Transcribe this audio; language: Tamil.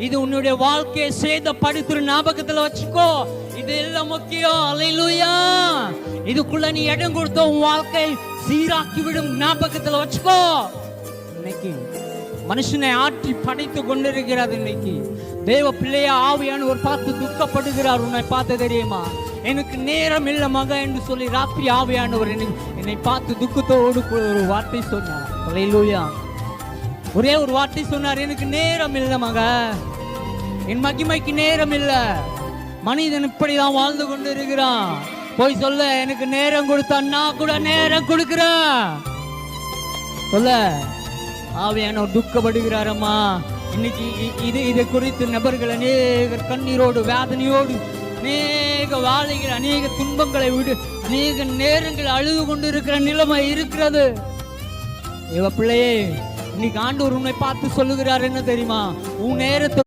இது உன்னுடைய வாழ்க்கையை சேதப்படுத்துற ஞாபகத்துல வச்சுக்கோ. இது எல்லாம் முக்கியம். அல்லேலூயா. இதுக்குள்ள நீ இடம் கொடுத்த உன் வாழ்க்கை சீராக்கி விடும் ஞாபகத்துல வச்சுக்கோ. இன்னைக்கு மனுஷனை ஆற்றி படைத்து கொண்டிருக்கிறார். இன்னைக்கு தேவ பிள்ளையா ஆவியானவர் பார்த்து துக்கப்படுகிறார். உன்னை பார்த்து தெரியுமா? எனக்கு நேரம் இல்லை மக என்று சொல்லி ராத்திரி ஆவியானவர் என்னை பார்த்து துக்கத்தோடு ஒரு வார்த்தை சொன்னார். அல்லேலூயா. ஒரே ஒரு வார்த்தை சொன்னார், எனக்கு நேரம் இல்லை மக, என் மகிமைக்கு நேரம் இல்லை. மனிதன் இப்படிதான் வாழ்ந்து கொண்டு இருக்கிறான். போய் சொல்ல, எனக்கு நேரம் கொடுத்தா நான் கூட நேரம் கொடுக்கிறேன் சொல்ல. ஆவியானவர் துக்கப்படுகிறாரம்மா. இன்னைக்கு இதை குறித்து நபர்கள் அநேக கண்ணீரோடு வேதனையோடு அநேக வாழைகள் அநேக துன்பங்களை விடு அநேக நேரங்கள் அழுது கொண்டு இருக்கிற நிலைமை இருக்கிறது. இவ பிள்ளையே, இன்னைக்கு ஆண்டவர் உன்னை பார்த்து சொல்லுகிறார் என்ன தெரியுமா? உன் நேரத்தை